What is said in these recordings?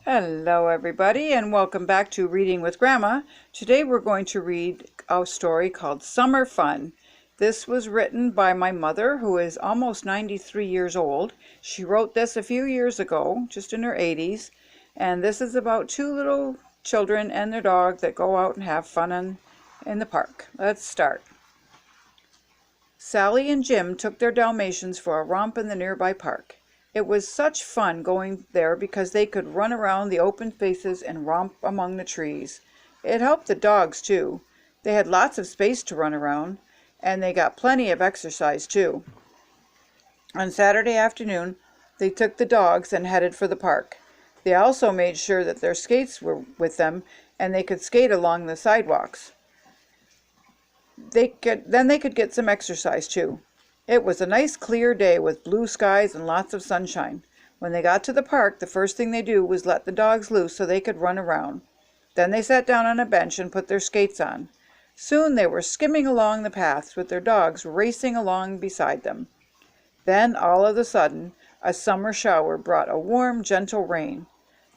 Hello everybody and welcome back to Reading with Grandma. Today we're going to read a story called Summer Fun. This was written by my mother, who is almost 93 years old. She wrote this a few years ago, just in her 80s, and this is about two little children and their dog that go out and have fun in the park. Let's start. Sally and Jim took their Dalmatians for a romp in the nearby park. It was such fun going there because they could run around the open spaces and romp among the trees. It helped the dogs too. They had lots of space to run around, and they got plenty of exercise too. On Saturday afternoon, they took the dogs and headed for the park. They also made sure that their skates were with them and they could skate along the sidewalks. Then they could get some exercise too. It was a nice clear day with blue skies and lots of sunshine. When they got to the park, the first thing they did was let the dogs loose so they could run around. Then they sat down on a bench and put their skates on. Soon they were skimming along the paths with their dogs racing along beside them. Then, all of a sudden, a summer shower brought a warm, gentle rain.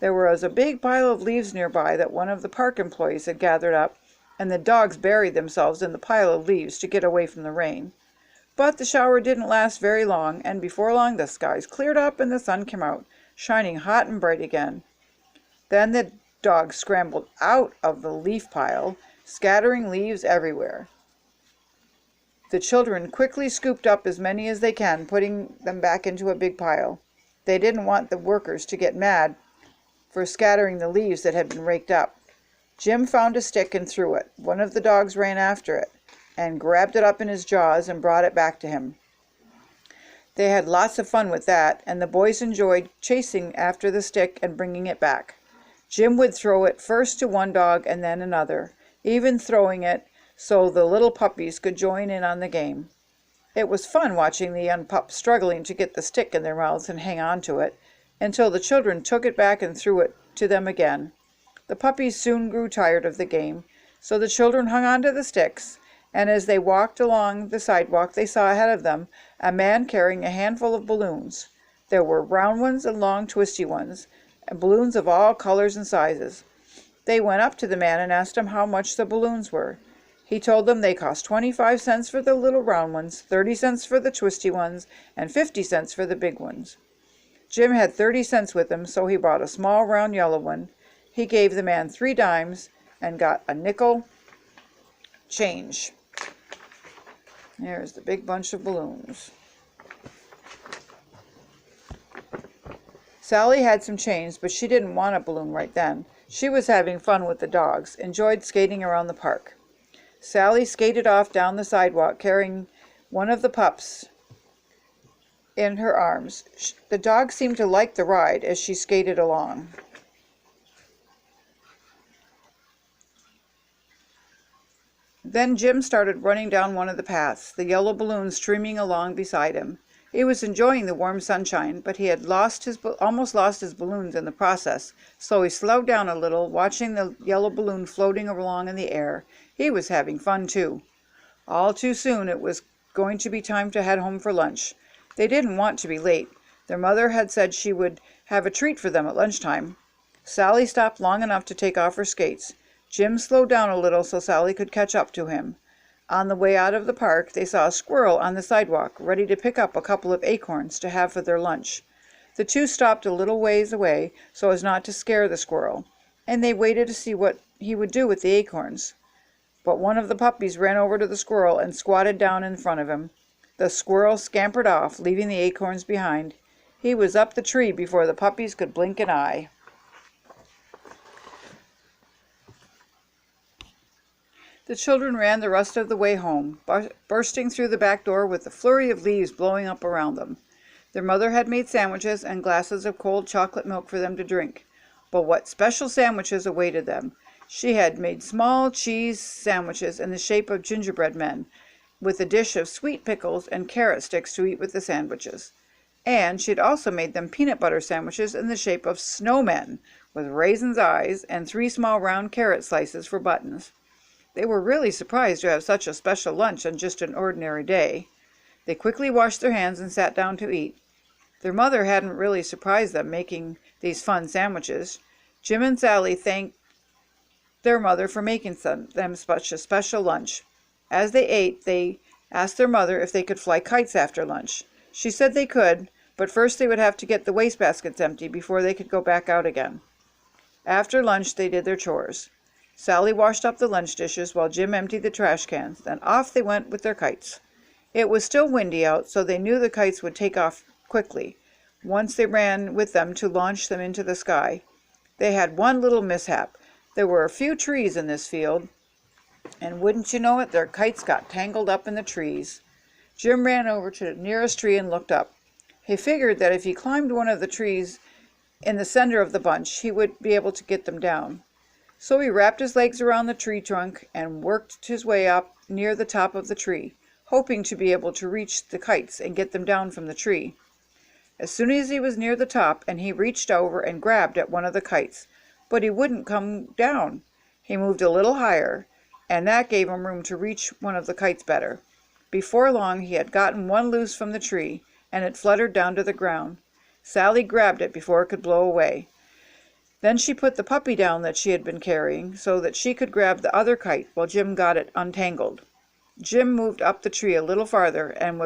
There was a big pile of leaves nearby that one of the park employees had gathered up, and the dogs buried themselves in the pile of leaves to get away from the rain. But the shower didn't last very long, and before long the skies cleared up and the sun came out, shining hot and bright again. Then the dogs scrambled out of the leaf pile, scattering leaves everywhere. The children quickly scooped up as many as they can, putting them back into a big pile. They didn't want the workers to get mad for scattering the leaves that had been raked up. Jim found a stick and threw it. One of the dogs ran after it and grabbed it up in his jaws and brought it back to him. They had lots of fun with that, and the boys enjoyed chasing after the stick and bringing it back. Jim would throw it first to one dog and then another, even throwing it so the little puppies could join in on the game. It was fun watching the young pups struggling to get the stick in their mouths and hang on to it, until the children took it back and threw it to them again. The puppies soon grew tired of the game, so the children hung on to the sticks, and as they walked along the sidewalk they saw ahead of them a man carrying a handful of balloons. There were round ones and long twisty ones, and balloons of all colors and sizes. They went up to the man and asked him how much the balloons were. He told them they cost 25 cents for the little round ones, 30 cents for the twisty ones, and 50 cents for the big ones. Jim had 30 cents with him, so he bought a small round yellow one. He gave the man 3 dimes and got a nickel change. There's the big bunch of balloons. Sally had some change, but she didn't want a balloon right then. She was having fun with the dogs, enjoyed skating around the park. Sally skated off down the sidewalk, carrying one of the pups in her arms. The dog seemed to like the ride as she skated along. Then Jim started running down one of the paths, the yellow balloons streaming along beside him. He was enjoying the warm sunshine, but he had almost lost his balloons in the process, so he slowed down a little, watching the yellow balloon floating along in the air. He was having fun too. All too soon it was going to be time to head home for lunch. They didn't want to be late. Their mother had said she would have a treat for them at lunchtime. Sally stopped long enough to take off her skates. Jim slowed down a little so Sally could catch up to him. On the way out of the park, they saw a squirrel on the sidewalk, ready to pick up a couple of acorns to have for their lunch. The two stopped a little ways away so as not to scare the squirrel, and they waited to see what he would do with the acorns. But one of the puppies ran over to the squirrel and squatted down in front of him. The squirrel scampered off, leaving the acorns behind. He was up the tree before the puppies could blink an eye. The children ran the rest of the way home, bursting through the back door with a flurry of leaves blowing up around them. Their mother had made sandwiches and glasses of cold chocolate milk for them to drink. But what special sandwiches awaited them! She had made small cheese sandwiches in the shape of gingerbread men, with a dish of sweet pickles and carrot sticks to eat with the sandwiches. And she had also made them peanut butter sandwiches in the shape of snowmen, with raisins' eyes and 3 small round carrot slices for buttons. They were really surprised to have such a special lunch on just an ordinary day. They quickly washed their hands and sat down to eat. Their mother hadn't really surprised them making these fun sandwiches. Jim and Sally thanked their mother for making them such a special lunch. As they ate, they asked their mother if they could fly kites after lunch. She said they could, but first they would have to get the wastebaskets empty before they could go back out again. After lunch, they did their chores. Sally washed up the lunch dishes while Jim emptied the trash cans. Then off they went with their kites. It was still windy out, so they knew the kites would take off quickly once they ran with them to launch them into the sky. They had one little mishap. There were a few trees in this field, and wouldn't you know it, their kites got tangled up in the trees. Jim ran over to the nearest tree and looked up. He figured that if he climbed one of the trees in the center of the bunch, he would be able to get them down. So he wrapped his legs around the tree trunk and worked his way up near the top of the tree, hoping to be able to reach the kites and get them down from the tree. As soon as he was near the top, and he reached over and grabbed at one of the kites, but he wouldn't come down. He moved a little higher, and that gave him room to reach one of the kites better. Before long he had gotten one loose from the tree, and it fluttered down to the ground. Sally grabbed it before it could blow away. Then she put the puppy down that she had been carrying so that she could grab the other kite while Jim got it untangled. Jim moved up the tree a little farther and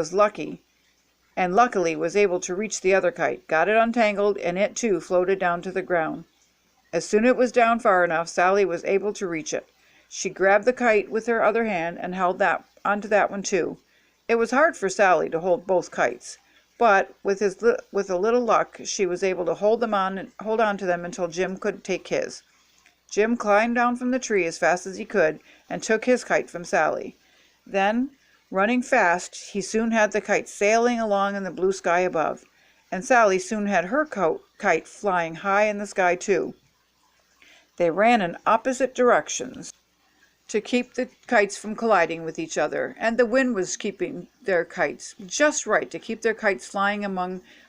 luckily was able to reach the other kite, got it untangled, and it too floated down to the ground. As soon as it was down far enough, Sally was able to reach it. She grabbed the kite with her other hand and held onto that one too. It was hard for Sally to hold both kites, but with a little luck, she was able to hold on to them until Jim could take his. Jim climbed down from the tree as fast as he could and took his kite from Sally. Then, running fast, he soon had the kite sailing along in the blue sky above, and Sally soon had her kite flying high in the sky too. They ran in opposite directions to keep the kites from colliding with each other, and the wind was keeping their kites just right to keep their kites flying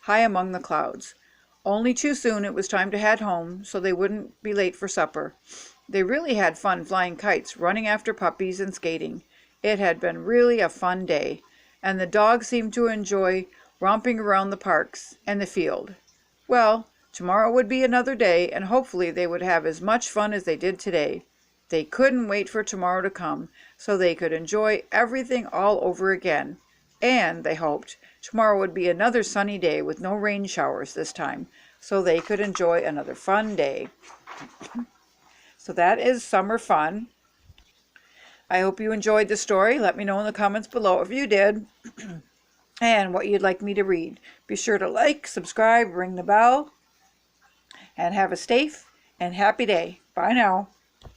high among the clouds. Only too soon it was time to head home so they wouldn't be late for supper. They really had fun flying kites, running after puppies, and skating. It had been really a fun day, and the dogs seemed to enjoy romping around the parks and the field. Well, tomorrow would be another day, and hopefully they would have as much fun as they did today. They couldn't wait for tomorrow to come, so they could enjoy everything all over again. And, they hoped, tomorrow would be another sunny day with no rain showers this time, so they could enjoy another fun day. So that is summer fun. I hope you enjoyed the story. Let me know in the comments below if you did and what you'd like me to read. Be sure to like, subscribe, ring the bell, and have a safe and happy day. Bye now.